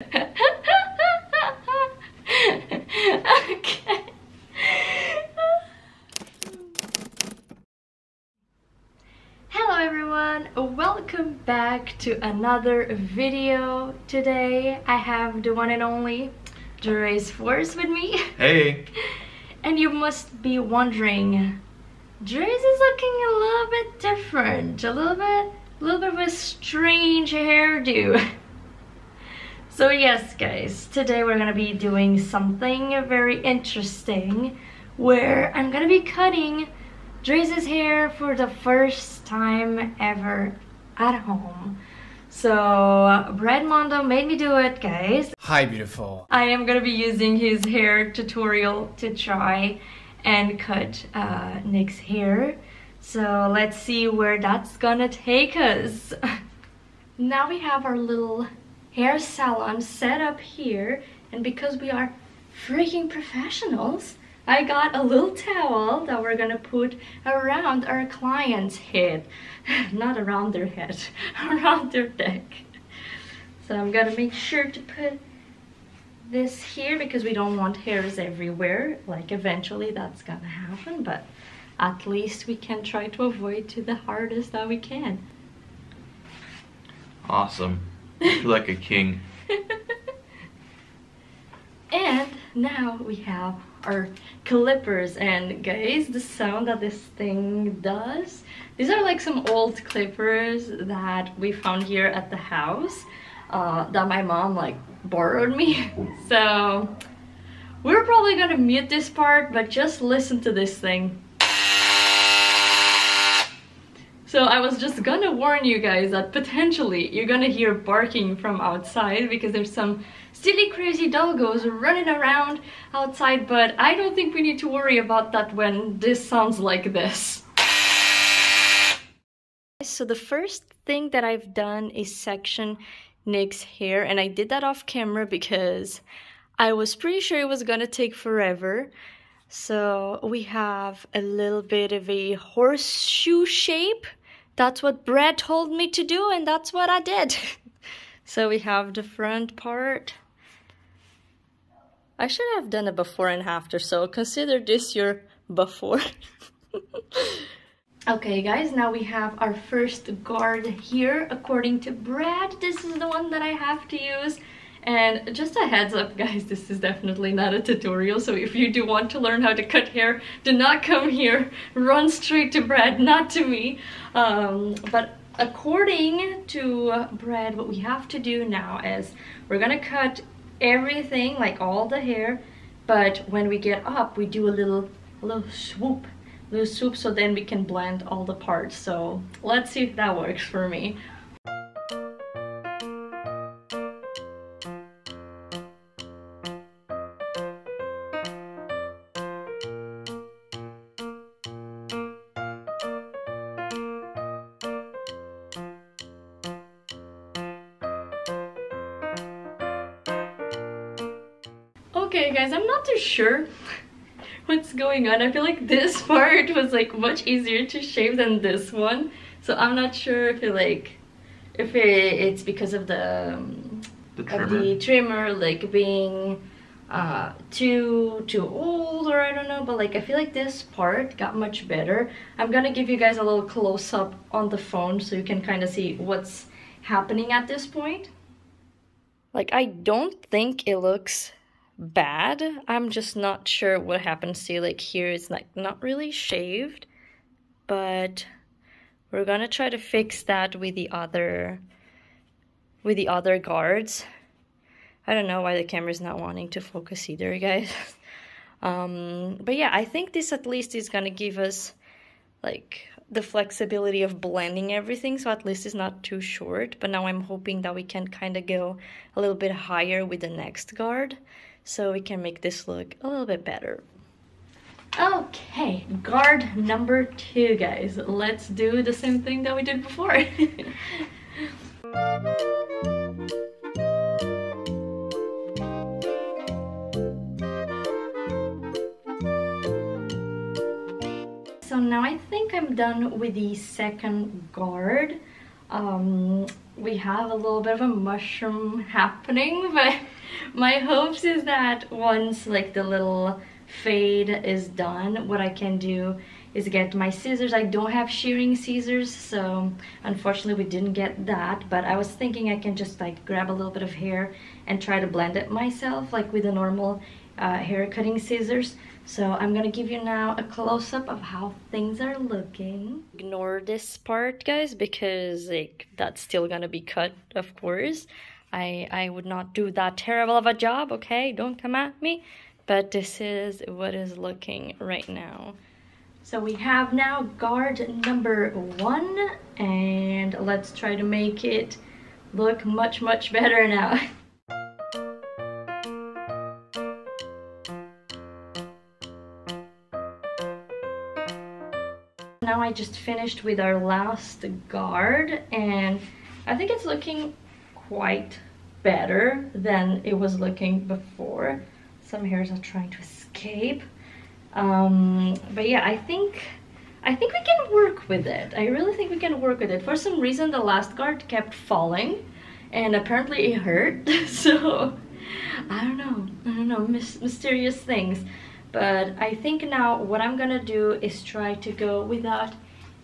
Okay. Hello everyone, welcome back to another video. Today I have the one and only Dre's Force with me. Hey! And you must be wondering, Dre's is looking a little bit different, a little bit of a strange hairdo. So yes guys, today we're gonna be doing something very interesting where I'm gonna be cutting Dre's hair for the first time ever at home. So Brad Mondo made me do it, guys. Hi, beautiful. I am gonna be using his hair tutorial to try and cut Nick's hair. So let's see where that's gonna take us. Now we have our little hair salon set up here, and because we are freaking professionals, I got a little towel that we're gonna put around our client's head. Not around their head, around their neck. So I'm gonna make sure to put this here because we don't want hairs everywhere. Like eventually that's gonna happen, but at least we can try to avoid to the hardest that we can. Awesome. I feel like a king. And now we have our clippers, and guys, the sound that this thing does, these are like some old clippers that we found here at the house that my mom like borrowed me. So we're probably gonna mute this part, but just listen to this thing. So I was just gonna warn you guys that potentially you're gonna hear barking from outside because there's some silly crazy doggos running around outside, but I don't think we need to worry about that when this sounds like this. So the first thing that I've done is section Nick's hair, and I did that off camera because I was pretty sure it was gonna take forever. So we have a little bit of a horseshoe shape. That's what Brad told me to do, and that's what I did. So we have the front part. I should have done a before and after, so consider this your before. Okay guys, now we have our first guard here. According to Brad, this is the one that I have to use. And just a heads up guys, this is definitely not a tutorial, so if you do want to learn how to cut hair, do not come here, run straight to Brad, not to me. But according to Brad, what we have to do now is we're gonna cut everything, like all the hair, but when we get up we do a little swoop, so then we can blend all the parts. So let's see if that works for me. Okay guys, I'm not too sure what's going on. I feel like this part was like much easier to shave than this one. So I'm not sure if it's because of the trimmer like being too old, or I don't know, but like I feel like this part got much better. I'm gonna give you guys a little close-up on the phone so you can kind of see what's happening at this point. Like I don't think it looks bad. I'm just not sure what happens. See, like here it's like not really shaved, but we're gonna try to fix that with the other guards. I don't know why the camera's not wanting to focus either, guys. But yeah, I think this at least is gonna give us like the flexibility of blending everything, so at least it's not too short. But now I'm hoping that we can kind of go a little bit higher with the next guard, so we can make this look a little bit better. Okay, guard number 2, guys. Let's do the same thing that we did before. So now I think I'm done with the second guard. we have a little bit of a mushroom happening, but my hopes is that once like the little fade is done, what I can do is get my scissors. I don't have shearing scissors, so unfortunately we didn't get that, but I was thinking I can just like grab a little bit of hair and try to blend it myself like with the normal hair cutting scissors. So I'm gonna give you now a close-up of how things are looking. Ignore this part, guys, because like that's still gonna be cut, of course. I would not do that terrible of a job, okay? Don't come at me. But this is what is looking right now. So we have now guard number 1, and let's try to make it look much, much better now. Now I just finished with our last guard, and I think it's looking quite better than it was looking before. Some hairs are trying to escape. But yeah, I think we can work with it. I really think we can work with it. For some reason, the last guard kept falling, and apparently it hurt. So I don't know, mysterious things. But I think now what I'm gonna do is try to go without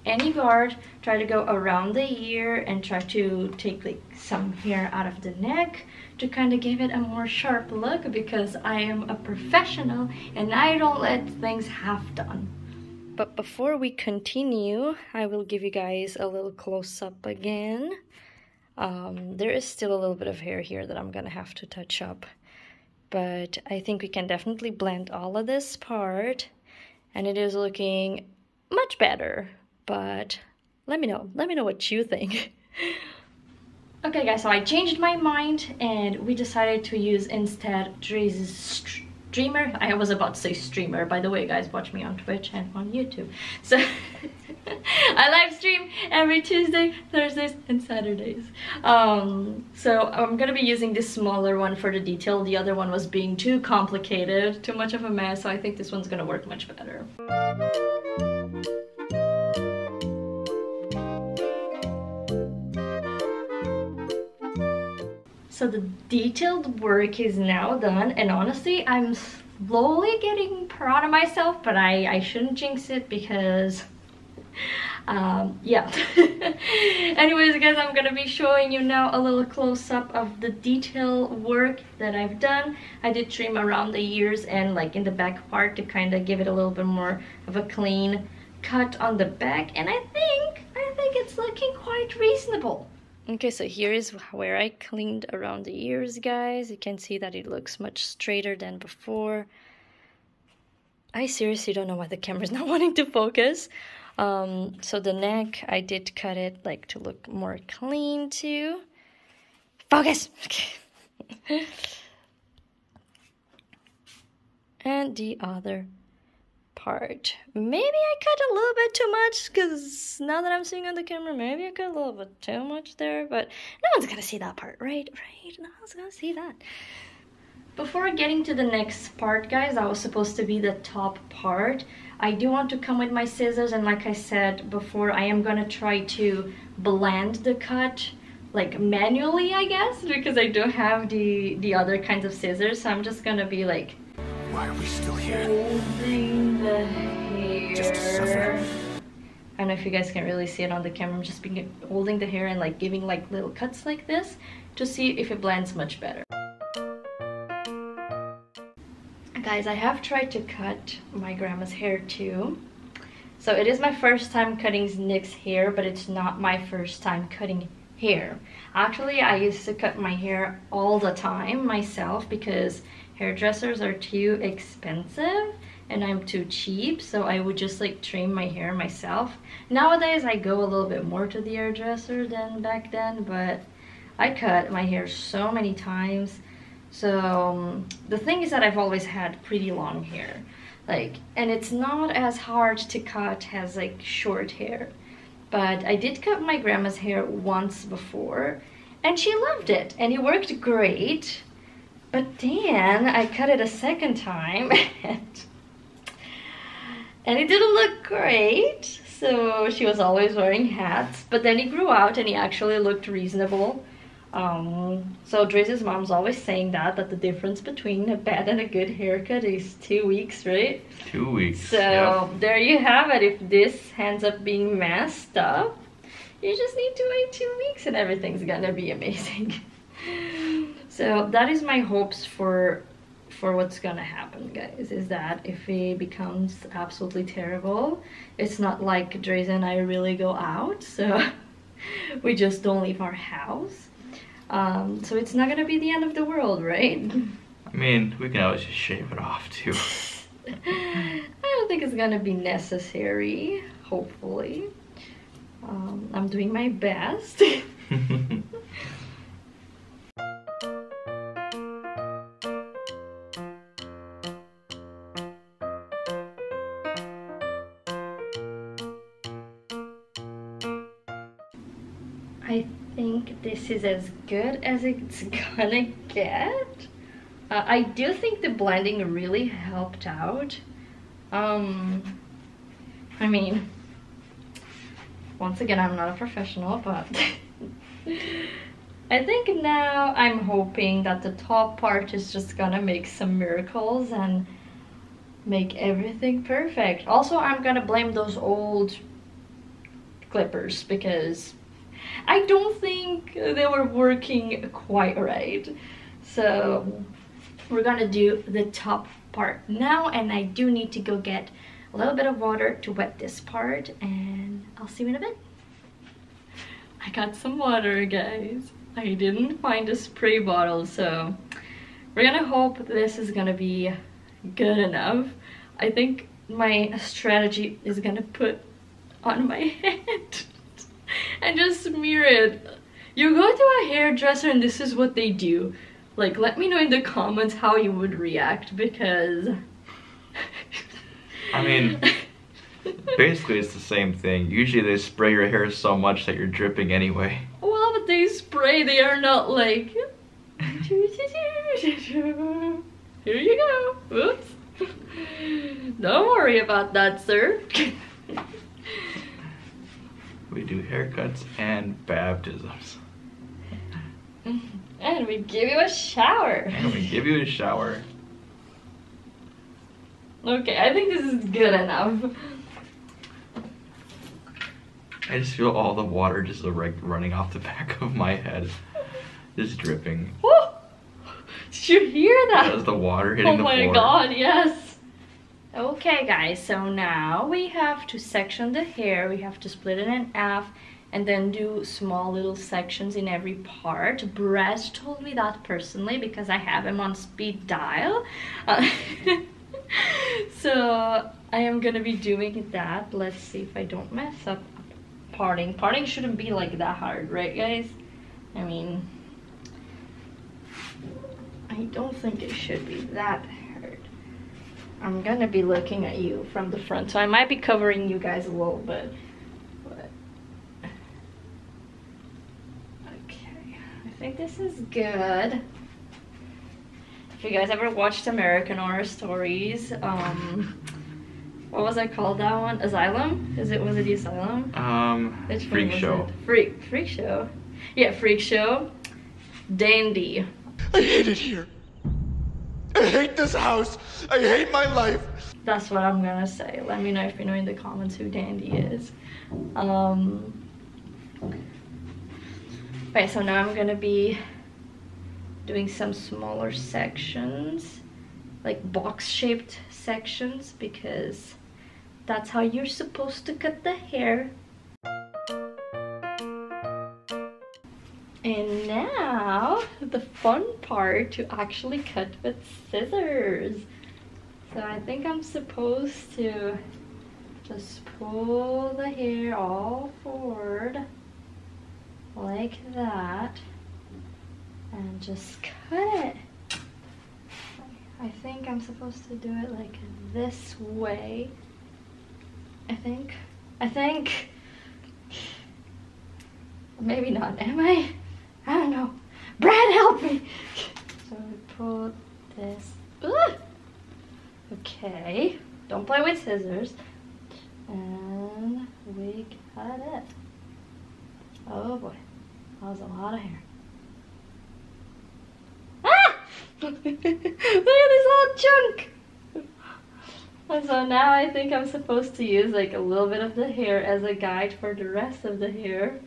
any guard, try to go around the ear and try to take like some hair out of the neck to kind of give it a more sharp look, because I am a professional and I don't let things half done. But before we continue, I will give you guys a little close-up again. There is still a little bit of hair here that I'm gonna have to touch up, but I think we can definitely blend all of this part, and it is looking much better. But let me know what you think. Okay guys, so I changed my mind and we decided to use instead Dre's streamer. I was about to say streamer, by the way guys, watch me on Twitch and on YouTube. So I live stream every Tuesday, Thursdays and Saturdays. So I'm gonna be using this smaller one for the detail. The other one was being too complicated, too much of a mess, so I think this one's gonna work much better. So the detailed work is now done, and honestly I'm slowly getting proud of myself, but I shouldn't jinx it because yeah. Anyways guys, I'm gonna be showing you now a little close-up of the detail work that I've done. I did trim around the ears and like in the back part to kind of give it a little bit more of a clean cut on the back, and I think it's looking quite reasonable. Okay, so here is where I cleaned around the ears, guys. You can see that it looks much straighter than before. I seriously don't know why the camera's not wanting to focus. So the neck, I did cut it like to look more clean too. Focus! Okay. And the other part. Maybe I cut a little bit too much, because now that I'm seeing on the camera, maybe I cut a little bit too much there, but no one's gonna see that part, right? No one's gonna see that. Before getting to the next part, guys, that was supposed to be the top part. I do want to come with my scissors, and like I said before, I am gonna try to blend the cut like manually, I guess, because I don't have the other kinds of scissors, so I'm just gonna be like, why are we still here? Holding the hair. Just to suffer. I don't know if you guys can really see it on the camera. I'm just holding the hair and like giving like little cuts like this to see if it blends much better. Guys, I have tried to cut my grandma's hair too. So it is my first time cutting Nick's hair, but it's not my first time cutting hair. Actually, I used to cut my hair all the time myself because hairdressers are too expensive and I'm too cheap, so I would just like trim my hair myself. Nowadays I go a little bit more to the hairdresser than back then, but I cut my hair so many times. So the thing is that I've always had pretty long hair, like, and it's not as hard to cut as like short hair. But I did cut my grandma's hair once before and she loved it and it worked great. But then I cut it a second time and it didn't look great. so she was always wearing hats. But then he grew out and he actually looked reasonable. So Dre's mom's always saying that the difference between a bad and a good haircut is 2 weeks, right? 2 weeks. So yep. There you have it. If this ends up being messed up, you just need to wait 2 weeks and everything's gonna be amazing. So that is my hopes for what's gonna happen, guys, is that if it becomes absolutely terrible, it's not like Dre and I really go out, so we just don't leave our house. So it's not gonna be the end of the world, right? I mean, we can always just shave it off too. I don't think it's gonna be necessary, hopefully. I'm doing my best. I think this is as good as it's gonna get. I do think the blending really helped out. I mean, once again, I'm not a professional, but I think now I'm hoping that the top part is just gonna make some miracles and make everything perfect. Also, I'm gonna blame those old clippers because I don't think they were working quite right. So we're gonna do the top part now, and I do need to go get a little bit of water to wet this part, and I'll see you in a bit. I got some water, guys. I didn't find a spray bottle, so we're gonna hope this is gonna be good enough. I think my strategy is gonna put on my head and just smear it. You go to a hairdresser and this is what they do. Like, let me know in the comments how you would react, because I mean, basically it's the same thing. Usually they spray your hair so much that you're dripping anyway. Well, but they spray, they are not like here you go. Oops. Don't worry about that, sir. We do haircuts and baptisms. And we give you a shower. And we give you a shower. Okay, I think this is good enough. I just feel all the water just like running off the back of my head. Just dripping. Woo! Did you hear that? That was the water hitting the floor. Oh my god, yes. Okay guys, so now we have to section the hair. We have to split it in half and then do small little sections in every part. Brad told me that personally because I have him on speed dial. So I am gonna be doing that. Let's see if I don't mess up parting. Parting shouldn't be like that hard, right guys? I mean, I don't think it should be that hard. I'm gonna be looking at you from the front, so I might be covering you guys a little bit. But okay, I think this is good. If you guys ever watched American Horror Stories, what was I called, that one? Asylum? Was it the Asylum? Which Freak Show. Freak Show. Yeah, Freak Show. Dandy. I hate it here. I hate this house. I hate my life. That's what I'm gonna say. Let me know if you know in the comments who Dandy is. Okay, so now I'm gonna be doing some smaller sections, like box-shaped sections, because that's how you're supposed to cut the hair. And now, the fun part, to actually cut with scissors. So I think I'm supposed to just pull the hair all forward, like that, and just cut it. I think I'm supposed to do it like this way. I think. Maybe not, am I? I don't know. Brad, help me! So we pull this. Ugh! Okay. Don't play with scissors. And we got it. Oh boy, that was a lot of hair. Ah! Look at this whole chunk! And so now I think I'm supposed to use like a little bit of the hair as a guide for the rest of the hair.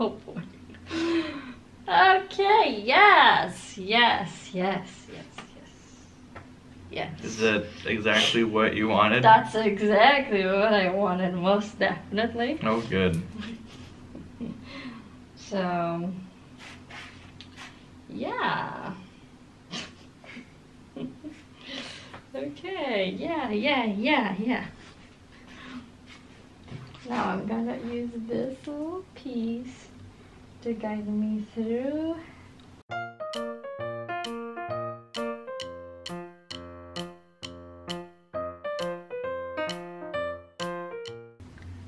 Oh boy. Okay, yes, yes, yes, yes, yes. Yes. Is that exactly what you wanted? That's exactly what I wanted, most definitely. Oh, good. So, yeah. Okay, yeah. Now I'm gonna use this little piece to guide me through.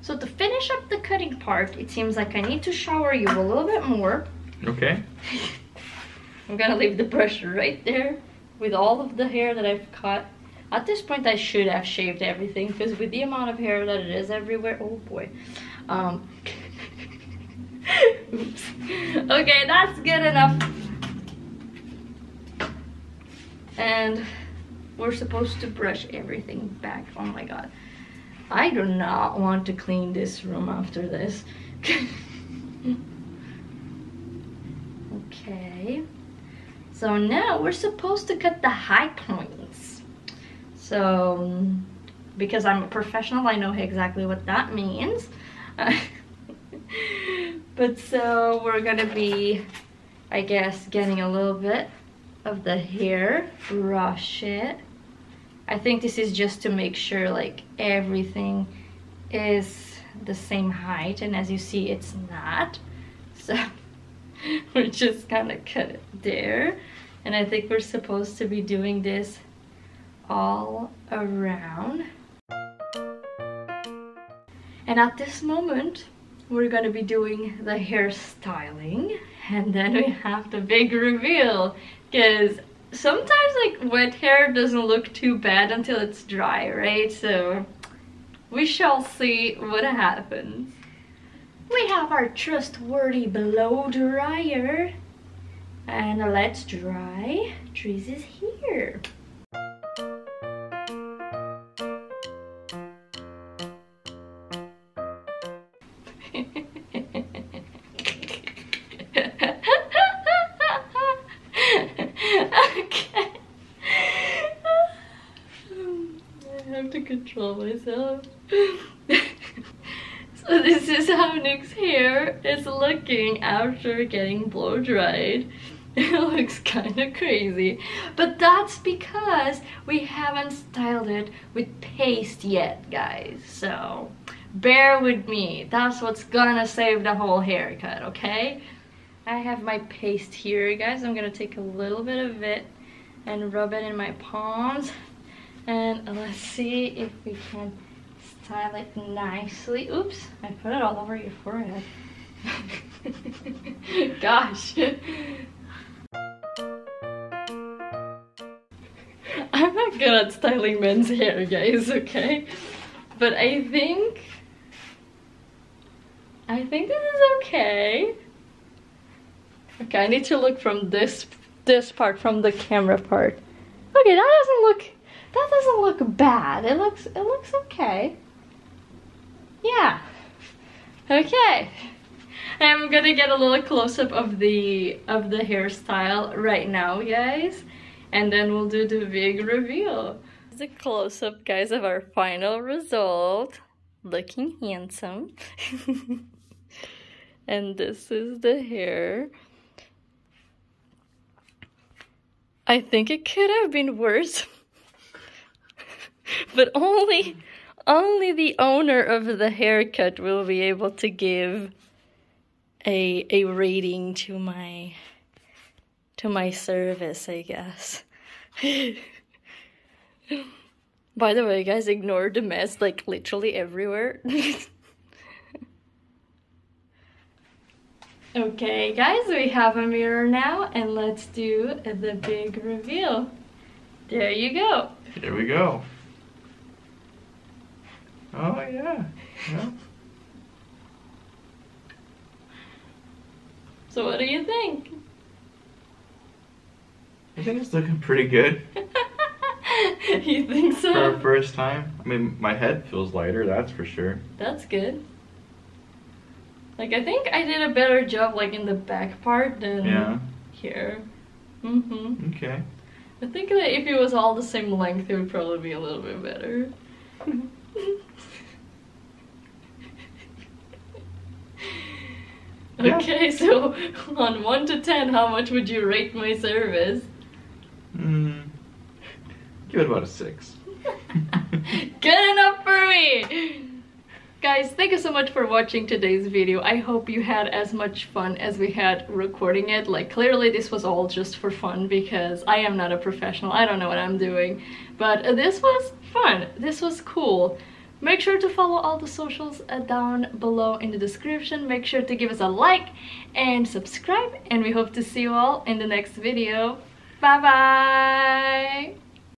So to finish up the cutting part, it seems like I need to shower you a little bit more. Okay. I'm gonna leave the brush right there with all of the hair that I've cut. At this point I should have shaved everything because with the amount of hair that it is everywhere, oh boy. Oops. Okay, that's good enough. And we're supposed to brush everything back. Oh my god. I do not want to clean this room after this. Okay. So now we're supposed to cut the high points. So, because I'm a professional, I know exactly what that means. But so we're gonna be, I guess, getting a little bit of the hair, brush it. I think this is just to make sure like everything is the same height, and as you see it's not. So we're just gonna cut it there. And I think we're supposed to be doing this all around. And at this moment, we're gonna be doing the hairstyling, and then we have the big reveal, because sometimes like wet hair doesn't look too bad until it's dry, right? So we shall see what happens. We have our trustworthy blow dryer, and let's dry Tree's hair. Okay. I have to control myself. So this is how Nick's hair is looking after getting blow dried. It looks kind of crazy, but that's because we haven't styled it with paste yet, guys. So bear with me. That's what's gonna save the whole haircut, okay? I have my paste here, guys. I'm gonna take a little bit of it and rub it in my palms, and let's see if we can style it nicely. Oops, I put it all over your forehead. Gosh. I'm not good at styling men's hair, guys, okay? But I think this is okay. Okay, I need to look from this part, from the camera part. Okay, that doesn't look bad. It looks okay. Yeah. Okay. I'm gonna get a little close-up of the hairstyle right now, guys, and then we'll do the big reveal. This is a close-up, guys, of our final result. Looking handsome. And this is the hair. I think it could have been worse. But only the owner of the haircut will be able to give a rating to my service, I guess. By the way, guys, ignore the mess, like literally everywhere. Okay guys, we have a mirror now and let's do the big reveal. There you go. Here we go. Oh yeah. Yeah. So what do you think? I think it's looking pretty good. You think so? For our first time. I mean, my head feels lighter, that's for sure. That's good. Like, I think I did a better job, like, in the back part than here. Mm-hmm. Okay. I think that if it was all the same length, it would probably be a little bit better. Yeah. Okay, so on 1 to 10, how much would you rate my service? Give it about a 6. Good enough for me! Guys, thank you so much for watching today's video. I hope you had as much fun as we had recording it. Like, clearly this was all just for fun because I am not a professional. I don't know what I'm doing. But this was fun. This was cool. Make sure to follow all the socials down below in the description. Make sure to give us a like and subscribe. And we hope to see you all in the next video. Bye bye!